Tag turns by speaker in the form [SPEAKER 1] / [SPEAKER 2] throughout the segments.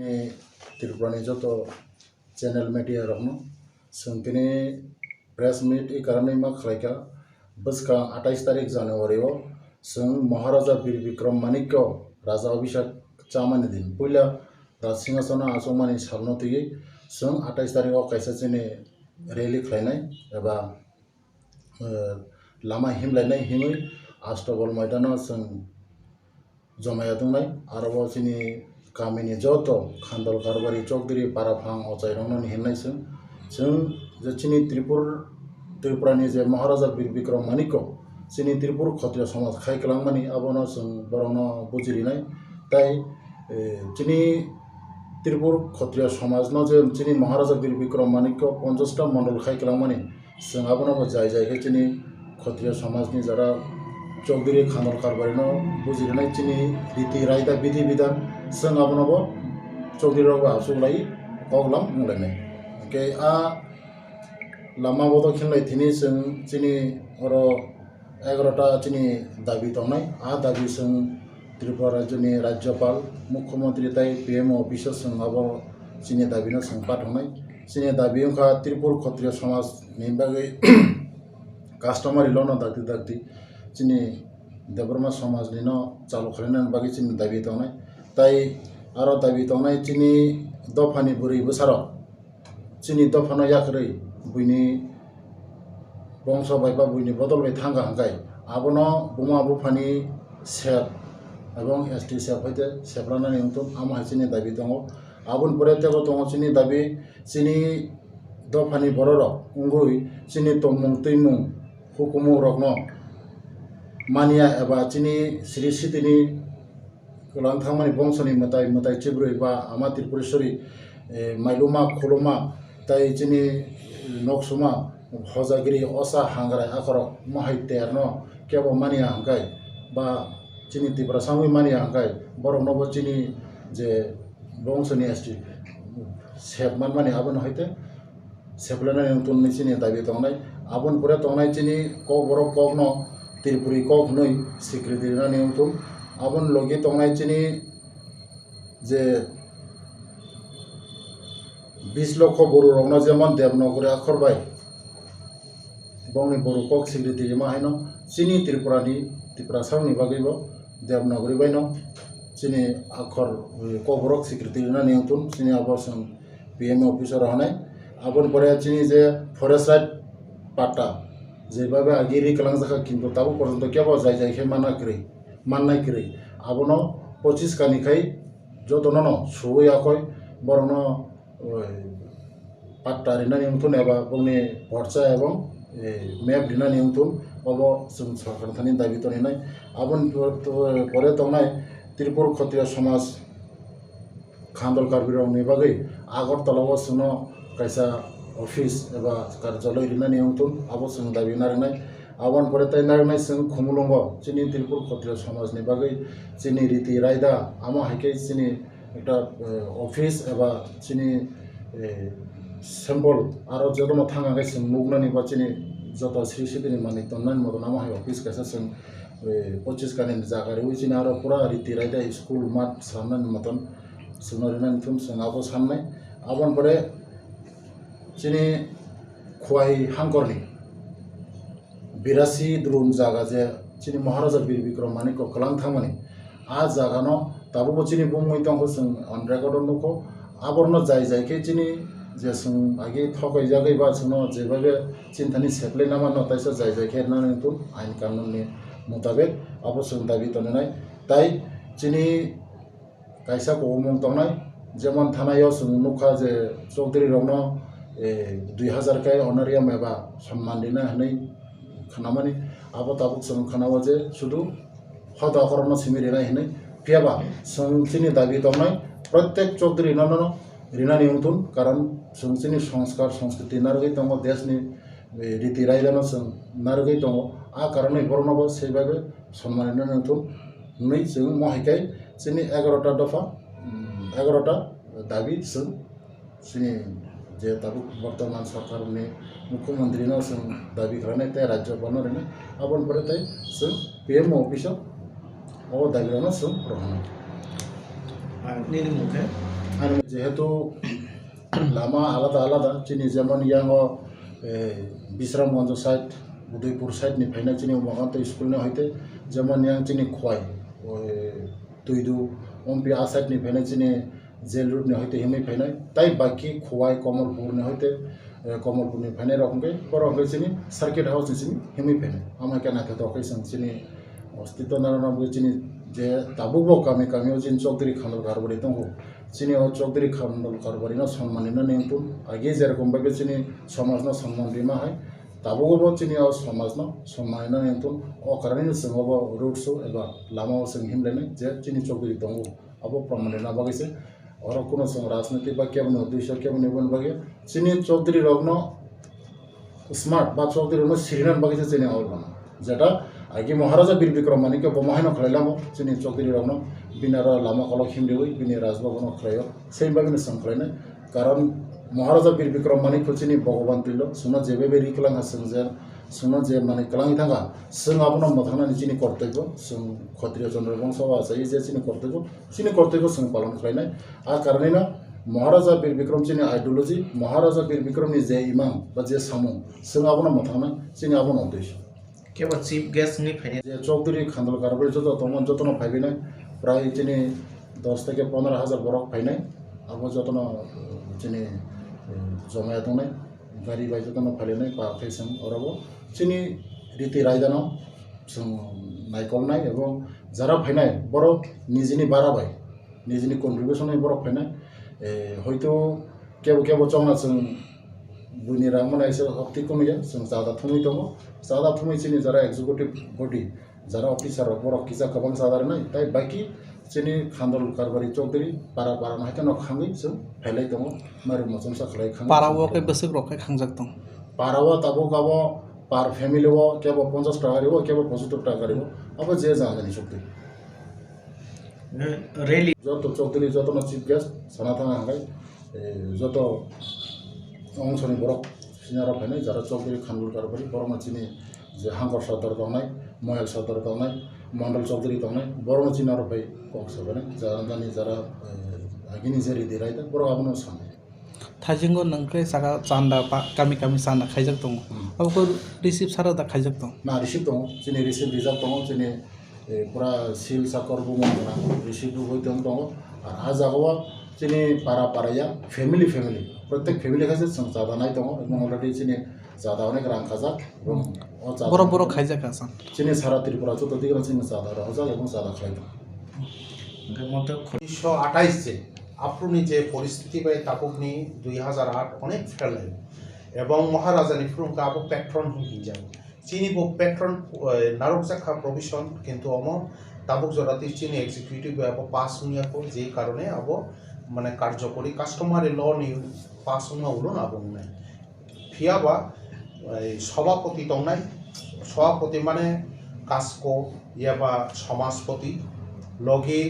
[SPEAKER 1] ini Tripurani joto channel media rokno sungkini press meet I karane ma khlaika buska 28 tarik January o sung Maharaja Bir Bikram Manikyo Raja Abhishek chamani din puila Rajsinghasana asomani salno tigi sung 28 tarik o kaisa chini rally khlainai eba lama himlainai himui Astobal Maidano sung jomaya dungnai arabo chini kamini joto khandal karbari chokdiri parafang ochairongno hinnai sung je chini Tripurani je Maharaja Bir Bikram Manikyo chini Tripur Khsatriya Samaj khaiklamani abono sung borongno bujirinai tai chini Tripur Khsatriya Samaj no je chini Maharaja Bir Bikram Manikyo 50 ta mandal khaiklamani sung abono jai ke chini Khsatriya Samaj ni jara chokdiri khandal karbari no bujirinai chini riti raida bidhi bidan sung abono bo chokdiri ro asulai koglam mulainai ke a lama bodo khinlai thini sung chini oro 11ta chini dabi tongnai a dabi sung Tripura rajyoni rajyapal mukhyamantri tai PMO office sung abo chini dabi no sung pathongnai chini dabi ongkha Tripur Khsatriya Samaj ni bagai customary lono dakti chini Debrma Samaj ni no chalu khlainani bagi chini dabi tongnai tai aro dabi tongnai chini dofani buri bwsaro chini dofano yakrui buini bongso baiba buini bodol bai thanga hangkai abono buma bufani sep ebong ST sep hoite sepranani ungtum amo chini dabi tongo abon pore tego tongo chini dabi chini dofani bororo ungui chini tomung tuimung hukumu rokno mania eba chini Sri Sitini kulang thangmani bongsoni mutai chibrui ba ama Tripureshwari mailuma khuluma tai chini noksuma hojagiri osa hangrai akorok mahai terno kebo mania hangkai ba chini Tripura samui mania hangkai borok nobo chini je bongsoni ST sep manmani abon hoite seplanani ungtunni chini dabi tongnai abon pore tongnai chini kok borok kokno Tripuri kok noi স্বীকৃতি nani ungtum abon logi tongnai chini je 20 লক্ষ বড় রংনা যেমন দেবনগরে আখর by বংনি বড় cock স্বীকৃতি মা হাইনো চিনি ত্রিপুরা সাউনি বাগৈব দেবনগরি বাইনো চিনি আখর কবরক স্বীকৃতি নানি ungtum চিনি আবসন PMO অফিসার হনাই আবন পরে চিনি যে ফরেস্ট রাইট পাটা যেভাবে আগে রিকলাং জায়গা কিন্তু তাবো পর্যন্ত কেবল যাই খে মান্নাই ক্রই আবনো 25 কানিখাই যতন সুই আকয় বরং পাট্টা রিনানি ungtun এবা বংনি ভরসা এবং ম্যাপ রিনানি ungtun অব जों সরকারথানি দাবি তনিনাই আবন পরে তংনাই Tripur Khsatriya Samaj খান্দল কারবিরংনি বাগৈ আগরতলাও সুনো কাইসা অফিস এবা কার্যালয় রিনানি ungtun abo जों দাবি নারনাই আবন পরে তাই নারনাই जों খুমুলঙ্গ চিনি Tripur Khsatriya Samaj ni বাগৈ চিনি রীতি রায়দা আমা হাইকে চিনি একটা অফিস এবা চিনি সিম্বল আরো যতনো থাঙাকে जों নুগনানি বা চিনি যত শ্রী সিদিনি মানিক তন্নানি মতন আমা হাই অফিস কাইসা जों 25 কানি জাগারে উই চিনি আরো পুরা রীতি রায়দা স্কুল মাঠ সামনানি মতন সুনরিনানি থুম जों আবো সামনাই আবন পরে চিনি খোয়াই হাঙ্করনি 82 দ্রুম জায়গা যে চিনি Maharaja Bir Bikram Manikyo কলাং থামানি আ জাগানো তাবো চিনি বুমুই তংখো जों অন রেকর্ড নুখো আবরনো যাইকে চিনি যে जों আগে ঠকাই জাগাই বা जोंनो যেভাবে চিন্তানি সেপ্লাই নামা নতাইসা যাইকে নানি ungtun আইন কানুননি মোতাবেক আবো जों দাবি তনিনাই তাই চিনি কাইসা কমুং তংনাই যেমন থানায়ও जों নুখা যে চৌধুরী রংনো 2000 কাই অনারিয়াম এবা সম্মান দিনা হাनै খানামানি আবো তাবুক जों খানাও যে শুধু হদ করনো সিমিরিনাই হাनै পিয়াবা जों চিনি দাবি তংনাই প্রত্যেক চৌধুরী নননো রিনানি ungtun কারণ जों চিনি সংস্কার সংস্কৃতি নারগৈ দङ দেশনি রীতি রায়দানো जों নারগৈ দङ আ কারণে বরনবো সেইভাবে সম্মানিত ungtun नै जों মহাইকাই চিনি 11টা দফা 11টা দাবি जों চিনি যে তাবুক বর্তমান সরকারনি মুখ্যমন্ত্রী no जों দাবি খানাই তাই রাজ্যপাল নে আবন পরে তাই जों PMO অফিস ও দাবি no जों রহনাই
[SPEAKER 2] আর নির্মুখে
[SPEAKER 1] যেহেতু লামা আলাদা আলাদা চিনি যেমন young Bishramganj side Udaipur side নি ফাইনা চিনি মহান্ত স্কুল নি হইতে যেমন ইয়াং চিনি খোয়াই ওই তুইদু অম্পি আ সাইড নি ফাইনা চিনি জেল রুট নি হইতে হিমি ফাইনাই তাই বাকি খোয়াই কমলপুর নি হইতে কমলপুর নি ফাইনাই রকমকে বরংকে চিনি সার্কিট হাউস নি চিনি হিমি ফাইনাই আমার কেন খেতে অকেশন চিনি অস্তিত্ব নারায়ণ চিনি যে তাবুকবো কামি কামিও চিনি চৌধুরী খান্দল কারবারি দङ চিনি চৌধুরী খান্দল কারবারি না সম্মানিনা নেমতুন আগে যেরকম ভাবে চিনি সমাজ না সম্মান দিমা হয় তাবুকবো চিনি সমাজ না সম্মানিনা নেমতুন ও কারণে जों রুটস এবা লামাও जों হিমলেনে যে চিনি চৌধুরী দङ আবো প্রমাণিনা বাগিছে और কোনো जों রাজনীতি বা কেমন উদ্দেশ্য কেমন নেবেন বাগে চিনি চৌধুরী রগ্ন স্মার্ট বা চৌধুরী রগ্ন সিরিনান বাগিছে চিনি অলবানা যেটা আগে মহারাজা বীর বিক্রম মানিকে বোমাহাইন খাইলাম চিনি চৌধুরী রগ্ন বিনার লামা কলক হিমদেবই বিনি রাজভবন খাইয় সেই বাগিনে जों খাইনে কারণ মহারাজা বীর বিক্রম মানিক চিনি ভগবান তুইল सुना जेबे बेरि कलां हासों जे सुना जे माने कलांनि थाङा जों आबनो मथांनानि चिनि कर्तव्य जों क्षत्रिय चन्द्रबंश आसाई जे चिनि कर्तव्य जों पालन खालायनाय आ कारनेनो महाराजा बीर बिक्रम चिनि आइडियोलॉजी महाराजा बीर बिक्रमनि जे इमाम बा जे सामु जों आबनो मथांनाय चिनि आबनो उद्देश्य
[SPEAKER 2] केवल चीफ गेस्ट नि फाइने
[SPEAKER 1] जे चौधरी खान्दल कारबारि जतन फाइबिनाय प्राय चिनि 10 থেকে 15,000 बरक फाइनाय आबो जतन चिनि जमाया दंनाय गारि बाय जतन फालिनाय पार्टी जों अराबो चिनि रीति रायदानो जों नायकलनाय एबं जारा फाइनाय बरक निजिनि बाराबाय निजिनि कन्ट्रिबिउसन बरक फाइनाय हयतो केबो चंना जों बुनि रां माने एसे हक्ति कमिया जों जादा थुमै दङ जादा थुमै चिनि जारा एक्जिक्यूटिव बडी जारा अफिसार बरक किजा गोबां जादारनाय ताइ बाकी चिनि खान्दल कारबारि चौधरी पारा नायते न खाङै जों फाइलाय दङ मारै मजमसा खालाय खाङै
[SPEAKER 3] पारावो के बसक रखाय खांजाक दं
[SPEAKER 1] पारावा ताबो गाबो पार फैमिलिवो केबो 50 टाका रिवो केबो 75 टाका रिवो अब जे जानानि सक्ति
[SPEAKER 2] रेली
[SPEAKER 1] जत चौधरी जत न चीफ गेस्ट सनातन हांगाय जत अंशनि बरक सिनारा फाइनाय जारा चौधरी खान्दल कारबारि बरमा चिनि जे हांगर सदर दंनाय मयल सदर दंनाय मंडल चौधरी दंनाय बरमा चिनारो फाइ कक्सबाने जारानि जारा आगिनि जेरि दिरायदा बर आबनो सानो
[SPEAKER 3] थाजिंगो नंखे सागा चांदा कामी चांदा खाइजाक दं अबको रिसिभ सारा दा खाइजाक दं
[SPEAKER 1] ना रिसिभ दं चिनि रिसिभ रिजार्भ दं चिनि पुरा सिल साकर बुमना रिसिभ होइदं दं आर आ जागावा चिनि पाराया फैमिली प्रत्येक फैमिली खासे जों जादानाय दं एबं अलरेडी चिनि जादा अनेक रां खाजाक एबं
[SPEAKER 3] बर खाइजाक आसान
[SPEAKER 1] चिनि सारा त्रिपुरा जत दिगरा चिनि जादा रहजाक एबं जादा खाइदं
[SPEAKER 2] मत
[SPEAKER 4] 1928 যে আপ্রুনি যে পরিস্থিতি বাই তাপুকনি 2008 অনেক ফেলে এবং মহারাজানি ফ্রুমকা আবো প্যাট্রন হিজাব চিনি বো প্যাট্রন নারকজাখা প্রভিশন কিন্তু অম তাবুক জরাতি চিনি এক্সিকিউটিভ আবো পাস হুনিয়াকো যে কারণে আবো মানে কার্যকরী কাস্টমারি ল নি পাস হুনা উলন আবো নাই ফিয়াবা সভাপতি দংনাই সভাপতি মানে কাসকো ইয়াবা সমাজপতি লগে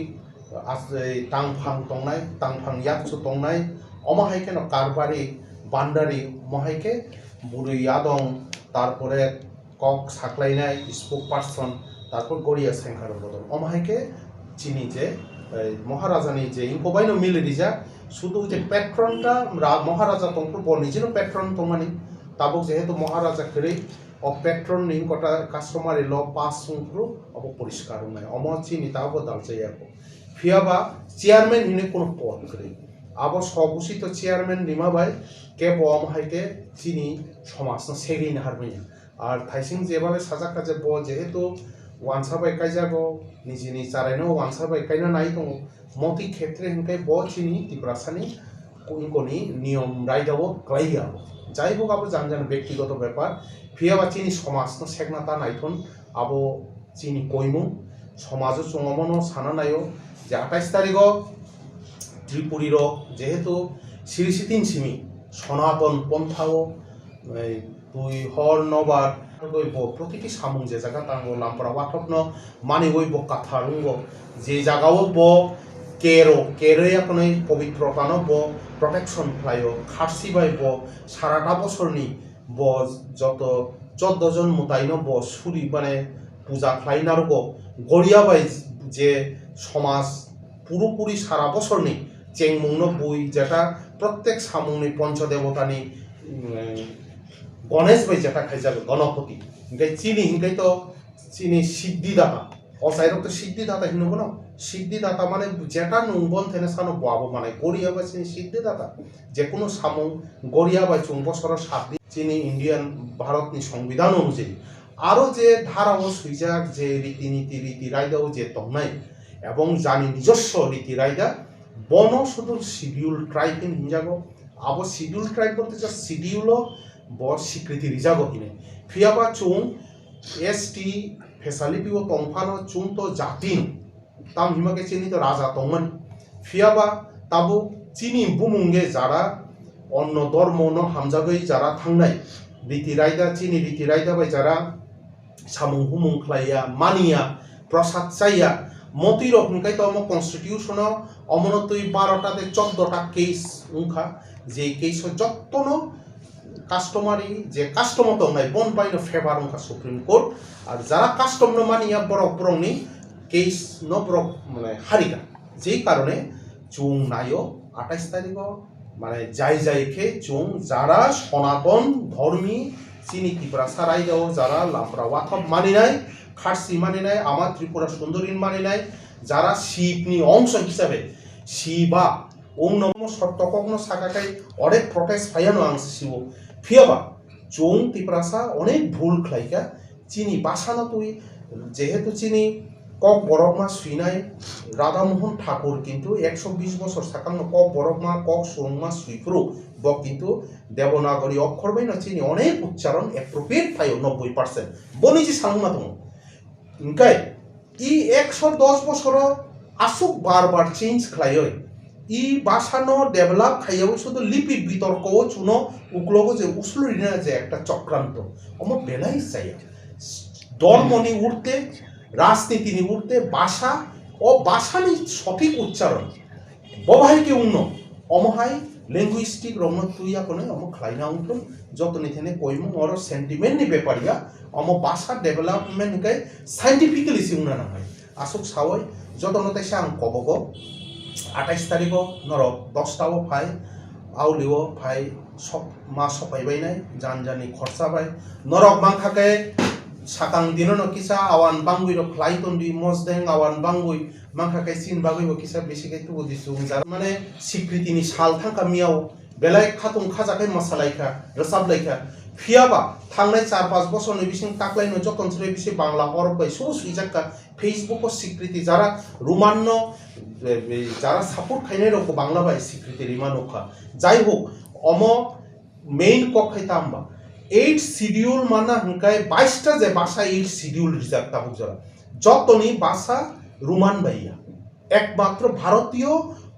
[SPEAKER 4] तांफां दंनाय तांफां याकसु दंनाय अमाहायके न कारबारि बान्दारि महायके बुरैया दं तारपरे कक साख्लायनाय स्पोक पार्सन तारपर गड़िया सेंखार बदल अमाहायके चिनि जे महाराजानि जे इंकोबाइनो मिलिरिजा शुधु जे पेट्रनटा महाराजा दंफोर बनिजिनो पेट्रन दंमानि ताबुक जेहेतु महाराजा खरै अ पेट्रन निंकटा कास्टमारि ल पास सुंफ्रु अब परिष्कार नाय अम चिनि ताबो दालजायाको फियाबा चेयरमैन हिने कोनो पद करे आबो सघोषित चेयरमैन निमाबाय के बम हाइके चिनि समाज न सेगिन हारबैया आर थाइसिं जेबाबे साजाका जे ब जेहेतु वानसा बाय काइजागो निजिनि चारायनो वानसा बाय काइना नाय दङ मति क्षेत्रे हिनके ब चिनि तिब्रासानि कोनि नियम रायदावो क्लाइया যাই হোক আবো জানজান ব্যক্তিগত ব্যাপার ফিয়াবা চিনি সমাজ ন সেগনাতা নাইথন আবো চিনি কইমু সমাজ চঙমনো সানা নাयो যে 28 তারিখ ত্রিপুরীর যেহেতু সিরিসিতিন সিমি সনাতন পন্থাও দুই হর নবার গইব প্রতিটি সামুং যে জায়গা তাঙ্গ লামপরা ওয়াথপন মানে গইব কথা রুঙ্গ যে জায়গাও ব কেরোয়া কোনো পবিত্রতানো ব প্রটেকশন ফ্লাইও খারসি বাই ব সারাটা বছরনি ব যত 14 জন মোতাইনো ব সুরি মানে পূজা ফ্লাইনার গ গড়িয়া বাই যে সমাজ পুরোপুরি সারা বছরনি চেংমুংনো বুই যেটা প্রত্যেক সামুংনি পঞ্চদেবতানি গণেশ বাই যেটা খাইজাবে গণপতি হিংকাই চিনি হিংকাই তো চিনি সিদ্ধিদাতা অসাইরক তো সিদ্ধিদাতা হিনবো না সিদ্ধিদাতা মানে যেটা নুংবন থেনে সানো বাবো মানে গড়িয়া বা চিনি সিদ্ধিদাতা যে কোনো সামুং গড়িয়া বা চুং বছর 7 দিন চিনি ইন্ডিয়ান ভারতনি সংবিধান অনুযায়ী আরও যে ধারাও সুইজার যে রীতিনীতি রীতি রায়দাও যে তংনাই এবং জানি নিজস্ব রীতি রায়দা বন শুধু শিডিউল ট্রাইব হিনজাগো আবো শিডিউল ট্রাইব বলতে যা শিডিউলও বর স্বীকৃতি রিজাগো হিনে ফিয়াবা চুং এসটি ফেসালিটিও তংফানো চুং তো জাতিন তাম হিমাকে চিনি তো রাজা তংমান ফিয়াবা তাবো চিনি বুমুঙ্গে যারা অন্য ধর্ম ন হামজাগৈ যারা থাংনাই রীতি রায়দা চিনি রীতি রায়দা বাই যারা সামুং হুমুং খ্লাইয়া মানিয়া প্রসাদ চাইয়া মতির অহংকাই তো আমার কনস্টিটিউশনাল অমনতই 12টাতে 14টা কেস উংখা যে কেস যত্ন কাস্টমারি যে কাস্টমার তো নাই বন বাইনো ফেভার উংখা সুপ্রিম কোর্ট আর যারা কাস্টম ন মানিয়া বড় বরংনি কেস ন বড় মানে হারিকা যেই কারণে চুং নাইও 28 তারিখ মানে যাই যাইকে চুং যারা সনাতন ধর্মী চিনি ত্রিপুরা সারাই দেও যারা লামপ্রা ওয়াথব মানি নাই খারসি মানি নাই আমার ত্রিপুরা সুন্দরীন মানি নাই যারা শিবনি অংশ হিসাবে শিবা ওম নম সত্যকগ্ন সাকাকাই অনেক প্রটেস্ট ফাইয়ানো আংস শিব ফিয়াবা চুং ত্রিপুরাসা অনেক ভুল খাইকা চিনি বাসানো তুই যেহেতু চিনি কক বরকমা সুইনাই রাধামোহন ঠাকুর কিন্তু 120 বছর সাকান্ন কক বরকমা কক সুরমা সুইফ্রু ব কিন্তু দেবনাগরী অক্ষর বাই না চিনি অনেক উচ্চারণ অ্যাপ্রোপ্রিয়েট পাইও 90% বনিজি সাংমা দङ ইনকাই ই 110 বছর আসুক বারবার চেঞ্জ খাইয় ই বাসানো ডেভেলপ খাইয়াও শুধু লিপি বিতর্ক চুনো উকলগো যে উসলুরিনা যে একটা চক্রান্ত আমার বেলাই চাই ধর্মনি উঠতে রাজনীতি নিবুড়তে ভাষা ও ভাষানি সঠিক উচ্চারণ ববাহিকে উন্ন অমহাই লিঙ্গুইস্টিক রমন তুইয়া কোনে অম খ্লাইনা উঠুন যত নিথেনে কইমু অর সেন্টিমেন্ট নি ব্যাপারিয়া অম ভাষা ডেভেলপমেন্ট কে সাইন্টিফিক্যালি সিউনা না হয় আসুক সাওই যত নতে সাং কবগ 28 তারিখ নর 10টাও ফাই আউলিও ফাই সব মা সপাইবাই নাই জান জানি খরচা বাই নরক মাংখাকে সাকাং দিননো কিসা আওয়ান বাঙ্গুই র খ্লাইতন্ডি মজদেং আওয়ান বাঙ্গুই মাংখাকে চিন বাগুই কিসা বেশি কে তুবো দিছু যার মানে স্বীকৃতিনি সাল থাকা মিয়াও বেলায় খাতুম খাজাকে মশালাইখা রসাবলাইখা ফিয়াবা থাংনাই 4-5 বছরनि বিসিং তাকলাইनो যতনসরে বিসি বাংলা হরবাই সু সুইজাক্কা ফেসবুক স্বীকৃতি যারা রুমান্য যারা সাপোর্ট খাইনাই রক বাংলা বাই স্বীকৃতি রিমানোখা যাই হোক অম মেইন কখাইতামবা 8 শিডিউল মানা হংকাই 22টা যে ভাষা 8 শিডিউল রিজার্ভ তাহুক যারা যতনি ভাষা রুমান বাইয়া একমাত্র ভারতীয়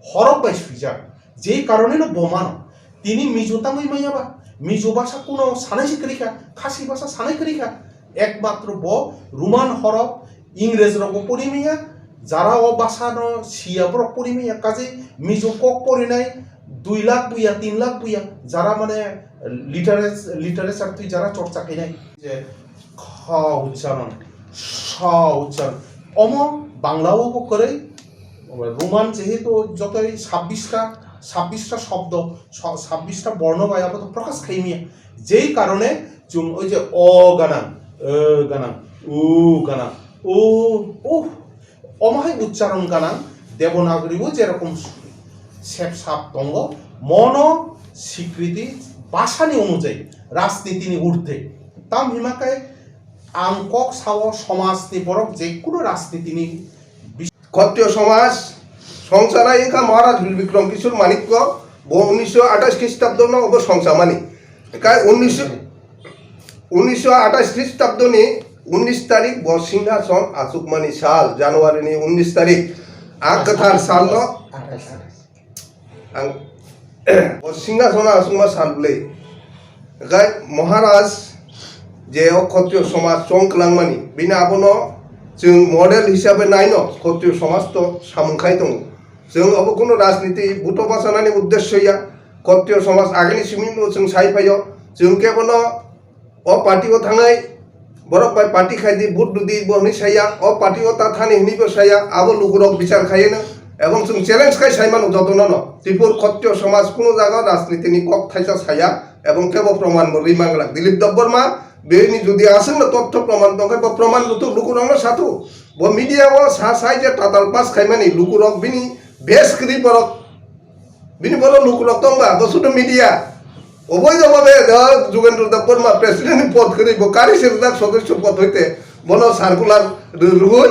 [SPEAKER 4] হরপ বাই সুইজার যেই কারণে না বোমানো তিনি মিজোতামই মাইয়াবা মিজো ভাষা কোনো সানাইসি করিখা খাসি ভাষা সানাই করিখা একমাত্র ব রুমান হরপ ইংরেজ রক পরিমিয়া যারা ও ভাষা ন সিয়া বরক পরিমিয়া কাজে মিজো কক পরিনাই 2 লাখ বুইয়া 3 লাখ বুইয়া যারা মানে লিটারেচার তুই যারা চর্চা খাই যে খ উচ্চারণ স উচ্চারণ অম বাংলাও করে রোমান যেহেতু যতই 26টা শব্দ 26টা বর্ণ বা আপাতত প্রকাশ খাইমিয়া যেই কারণে চুন ওই যে অ গানা গানা উ গানা ও ও অমাহাই উচ্চারণ গানা দেবনাগরীও যেরকম সেপ সাপ তঙ্গ মন স্বীকৃতি ভাষানি অনুযায়ী রাজনীতিনি ঊর্ধ্বে তাম হিমাকায় আংকক সাও সমাজনি বরক যে কোনো রাজনীতিনি
[SPEAKER 5] ক্ষত্রিয় সমাজ সংসারা ইনকা মহারাজ বিক্রম কিশোর মানিক্য 1928 খ্রিস্টাব্দ ন অব সংসার মানি কাই 1928 খ্রিস্টাব্দ নি 19 তারিখ সিংহাসন আসুকমানি সাল জানুয়ারি নি 19 তারিখ আগ কথার সাল ন সিংহাসন আসুকমা সাল বলে কাই মহারাজ যে ক্ষত্রিয় সমাজ চংকলাংমানি বিনা আবনো जों मडेल हिसाबै नायनो क्षत्रिय समाज तो सामुखाय दङ जों अब कोनो राजनीति बुट बासानानि उद्देश्य या क्षत्रिय समाज आगेनि सिमिनो जों सायफायो जों केवल अ पार्टीआव थांनाय बरक बाय पार्टी खायदि बुट दुदि बहनि साया अ पार्टीआव ता थानि हिनिबो साया आबो लुगुरक बिचार खायनो এবং जों চ্যালেঞ্জ খাই সাইমানো যতন ত্রিপুর ক্ষত্রিয় সমাজ কোনো জায়গা রাজনীতিনি কক থাইসা ছায়া এবং কেবল প্রমাণ রিমাংলাক দিলীপ দেববর্মা বেনি যদি আসেন না তথ্য প্রমাণ দংখাই বা প্রমাণ লুতু লুকুরং না সাথু ব মিডিয়া ও সাই যে টাটাল পাস খাইমানি লুকুরক বিনি বেশ করি বরক বিনি বড় লুকুরক দংবা বসুটো মিডিয়া অবৈধভাবে যোগেন্দ্র দেববর্মা প্রেসিডেন্ট পদ করিব কারি সেরদার সদস্য পদ হইতে বন সার্কুলার রুহুই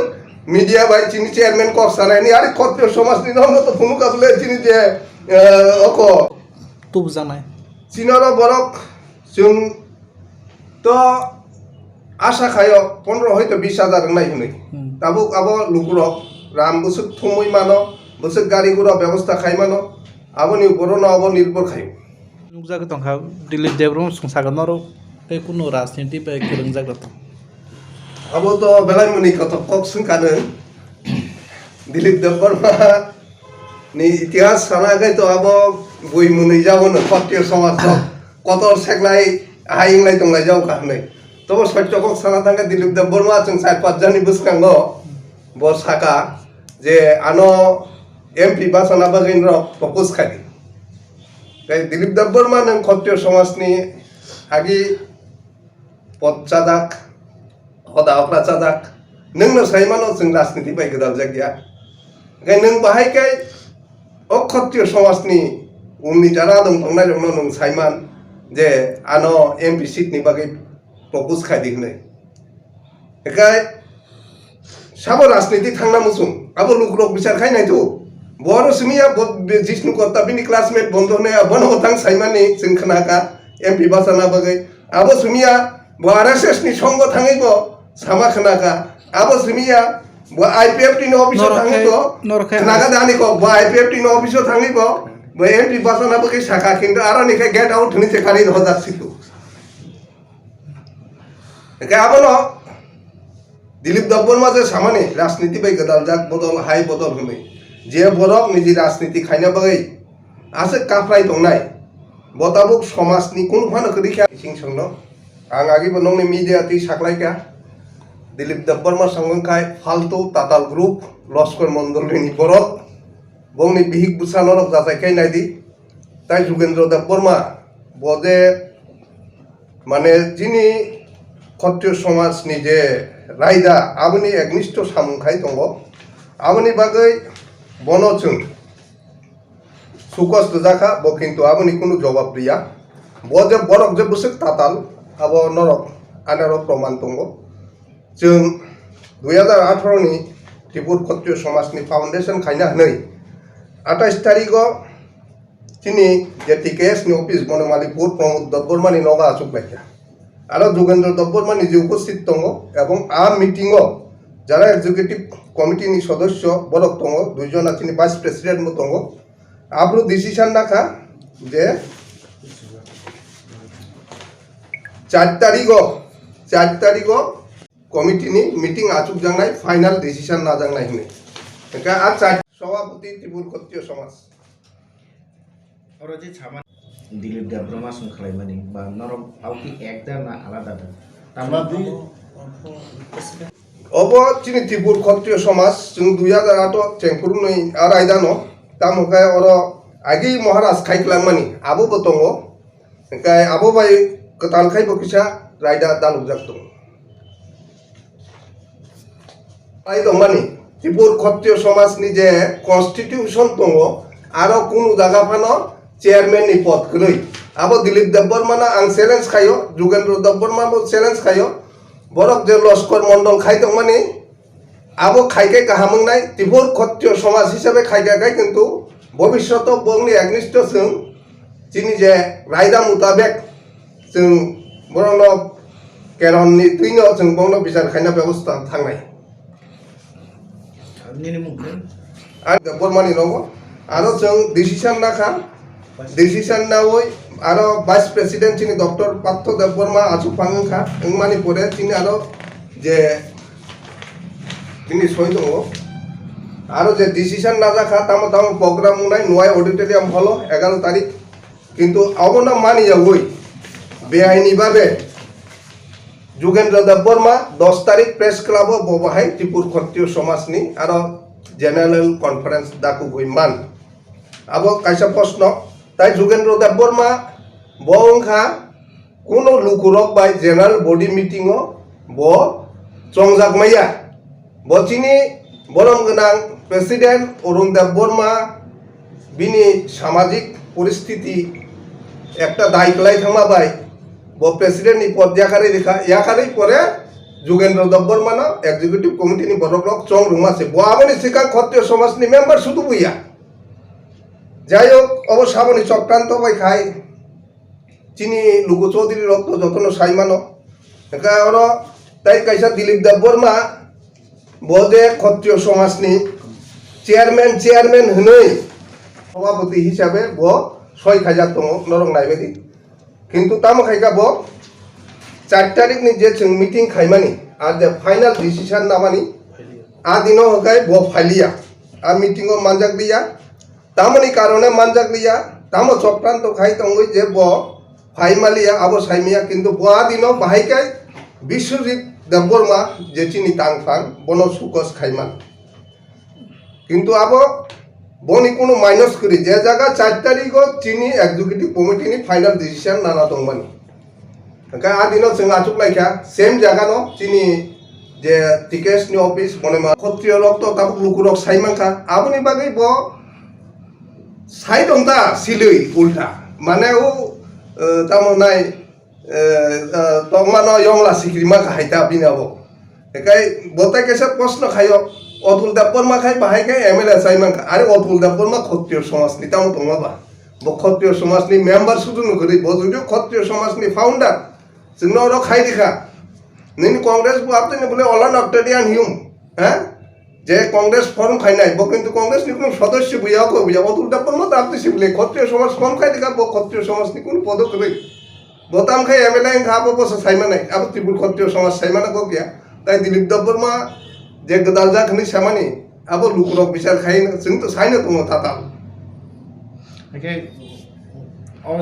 [SPEAKER 5] মিডিয়া বাই চিনি চেয়ারম্যান কর সানাইনি আরে ক্ষত্রিয় সমাজ নিধন তো ফুনুক আসলে চিনি যে অক
[SPEAKER 3] তুব জানাই
[SPEAKER 5] চিনর বরক जों তো আশা খায় 15 হয়তো 20,000 নাই হুনে তাবো আবো লুকুরক রাম বসুক থুমই মানো বসুক গাড়ি গুড়া ব্যবস্থা খাই মানো আবনি উপরনো আবো নির্ভর খাই
[SPEAKER 3] নুকজাগো তंखा दिलीप देब्रम संसागनरो बै कुनु राजनीति बै केरंजागो तं
[SPEAKER 5] আবো তো বেলাই মুনি কত কক সুনকানো দিলীপ দেববর্মা নি ইতিহাস সানাগাই তো আবো বই মুনি যাবো না ক্ষত্রিয় সমাজ কত সেকলাই হাইংলাই তংলাই যাও কাহনে তবে সত্য কক সানা থাকা দিলীপ দেববর্মা जों 4-5 জানি বুসকাঙ্গো বর সাকা যে আনো এমপি বাসনা বাগিনর প্রপোজ খালি তাই দিলীপ দেববর্মা নং ক্ষত্রিয় সমাজনি আগি পদচাদাক হদা অপ্রাচাদাক नोंनो साइमानो जों राजनीति बाय गोदाल जागिया गाय नों बाहायखाय अक्षत्रिय समाजनि उननि जारा दं थांनाय दं नों साइमान जे आनो एमपि सीटनि बागै प्रपोज खायदि होनै गाय साबो राजनीति थांना मुसुं आबो लुकरक बिचार खायनाय तो बर सुमिया जिष्णु कत्ता बिनि क्लासमेट बन्धु ने बनो थां साइमानि जों खोनाका एमपि बासाना बागै आबो सुमिया आरएसएस नि संग थाङैबो सामा खोनाका आबो सुमिया आईपीएफ टी ऑफिस थाङैबो खोनाका दानिको आईपीएफ टी ऑफिस थाङैबो एमपि बासाना बागै साका खिन्थु आरानिखाय गेट आउट होनि सेखारि हजार सितु एका आबो दिलीप देबबर्मा जे सामानि राजनीति बाय गोदाल जाक बदल हाय बदल होनै जे बरक निजि राजनीति खायना बागै आसे काफ्राय दंनाय बताबुक समाजनि कोन फानो करिखा सिं संनो आं आगिबो नंनि मीडिया ति साखलायका दिलीप देबबर्मा संगखाय फालतु ताताल ग्रुप लस्कर मंडलनि बरक बंनि बिहिक बुसानरक जाजायखाय नायदि ताय जोगेन्द्र देबबर्मा बदे माने जिनि क्षत्रिय समाजनि जे रायदा आबनि एकनिष्ठ सामुंखाय दङ आबनि बागै बनोजों सुकस जाखा ब किन्तु आबनि कुनु जवाब दिया बजे बरक जे बुसुक ताताल आबो नरक आनारो प्रमाण दङ जों 2018 नि त्रिपुर क्षत्रिय समाजनि फाउन्डेशन खायना हनै 28 तारिखआव तिनि जे टिकेएस नि अफिस बनमालिपुर प्रमोद देबबर्मानि नगा आसुकलायखा आरो जोगेन्द्र देबबर्मानि जे उपस्थित दङ এবং आ मिटिंआव যারা এক্সিকিউটিভ কমিটিनि सदस्य बरक दङ दुइजना तिनि भाइस प्रेसिडेन्ट दङ आब्रु डिसिसन नाखा जे 4 तारिखआव कमिटिनि मिटिं आचुक जांनाय फाइनल डिसिसन ना जांनाय हनै एका आ सभापति त्रिपुर क्षत्रिय समाज
[SPEAKER 2] और जे छामा दिलीप देबबर्मा संखालायमानि बा नरम आवकी एकदा ना आलादा
[SPEAKER 1] तामादि
[SPEAKER 5] अब चिनि त्रिपुर क्षत्रिय समाज जों 2008 चेंपुरनि आरायदानो तामखाय अर आगि महाराज खायख्लांमानि आबोबो दङ एकाय आबो बाय कतालखाय बकिसा रायदा दालुजाक दङ आइ दंमानि त्रिपुर क्षत्रिय समाजनि जे कन्स्टिट्यूशन दङ आरो कुनु जागाफानो चेयरमैन नि पद गलै आबो दिलीप देबबर्माना आं चैलेंज खायो जोगेन्द्र देबबर्माबो चैलेंज खायो बरक जे लस्कर मंडल खाय दंमानि आबो खायके गाहामंनाय त्रिपुर क्षत्रिय समाज हिसाबै खायगाय किन्तु भबिष्यत बंनि एकनिष्ठ जों जिनि जे रायदा मुताबिक जों बरनो केरननि तुइनो जों बंनो बिचार खायना व्यवस्था थांनाय
[SPEAKER 2] निनि मुंखौ
[SPEAKER 5] आरो देबबर्मानि नंगौ आरो जों डिसिसन नाखा डिसिसन नावै आरो भाइस प्रेसिडेंट चिनि डॉक्टर पार्थ देबबर्मा आसुफांखा इंमानि परे चिनि आरो जे चिनि सय दङ आरो जे डिसिसन ना जाखा ताम प्रोग्राम उनाय नय ऑडिटोरियम हल 11 तारिख किन्तु अबना मानि जावै बेआइनि बाबे जोगेन्द्र देबबर्मा 10 तारिख प्रेस क्लब बबाहाय त्रिपुर क्षत्रिय समाजनि आरो জেনারেল কনফারেন্স দাকু গইমান আবো কাইসা প্রশ্ন তাই যোগেন্দ্র দেব বর্মা বংখা কোনো লুকুরক বাই জেনারেল বডি মিটিং ব চংজাকমাইয়া বচিনি বরম গোনাं প্রেসিডেন্ট অরুণ দেব বর্মা বিনি সামাজিক পরিস্থিতি একটা দায়িত্বলাই থামা বাই ব প্রেসিডেন্ট নি পদ ইয়াকারি পরে যোগেন্দ্র দেব বর্মা এক্সিকিউটিভ কমিটি নি বড়ক চং রুমাছে ব আমনি সিকাং ক্ষত্রিয় সমাজ নি মেম্বার শুধু বুইয়া যাই হোক অবশ্য আমনি চক্রান্ত বাই খাই চিনি লুকু চৌধুরী রক্ত যতন সাইমানো একা ওর তাই কাইসা দিলীপ দেব বর্মা বদে ক্ষত্রিয় সমাজ নি চেয়ারম্যান হনই সভাপতি হিসাবে ব 6,000 দङ নরং নাইবেদি কিন্তু তাম খাইকা ব 4 তারিখ নি যে जों মিটিং খাইমানি আর যে ফাইনাল ডিসিশন নামানি আ দিনো হকাই ব ফাইলিয়া আর মিটিং ও মানজাক দিয়া তামনি কারণে মানজাক দিয়া তাম চক্রান্ত খাই তঙ্গই যে ব ফাইমালিয়া আবো সাইমিয়া কিন্তু ব আ দিনো বাহাইকাই বিশ্বজিৎ দেববর্মা যে চিনি তাংফাং বন সুকস খাইমান কিন্তু আবো বনি কোনো মাইনাস করি যে জায়গা 4 তারিখ চিনি এক্সিকিউটিভ কমিটি নি ফাইনাল ডিসিশন নানা দংমানি आ दिन जों आचुक लाइखा सेम जागा न चिनी जे टिकेस नि ऑफिस मने मा क्षत्रिय रक्त ताबुक लुकुरक साइमांखा आबुनि बागै ब साइड अंता सिलै उल्टा माने उ तामनाय तंगमानो यंगला सिक्रिमा हाइता बिनाबो एकाय बताय केसे प्रश्न खायो अतुल देबबर्मा खाय बाहायखाय एमएलए साइमांखा आरो अतुल देबबर्मा क्षत्रिय समाजनि ताम दंगाबा ब क्षत्रिय समाजनि मेम्बार सुदु नकरि ब जुदि क्षत्रिय समाजनि फाउंडार जोंनो र खाय दिखा नोंनि कांग्रेस बो आपनि बोले अलान अक्टेडियान हिउम हैं जे कांग्रेस फॉर्म खायनाय ब किन्तु कांग्रेस नि कोनो सदस्य बुया को बुया अतुल देबबर्मा त आपनि सिबले क्षत्रिय समाज फॉर्म खाय दिखा ब क्षत्रिय समाज नि कोनो पद करै बोताम खाय एमएलए खाबो बस साइमानाय अब त्रिपुर क्षत्रिय समाज साइमाना को गया ताई दिलीप देबबर्मा जे गदाल जाखनि सामानि अब लुकुरक बिचार खाय जों त साइनो दङ ताता
[SPEAKER 2] ओके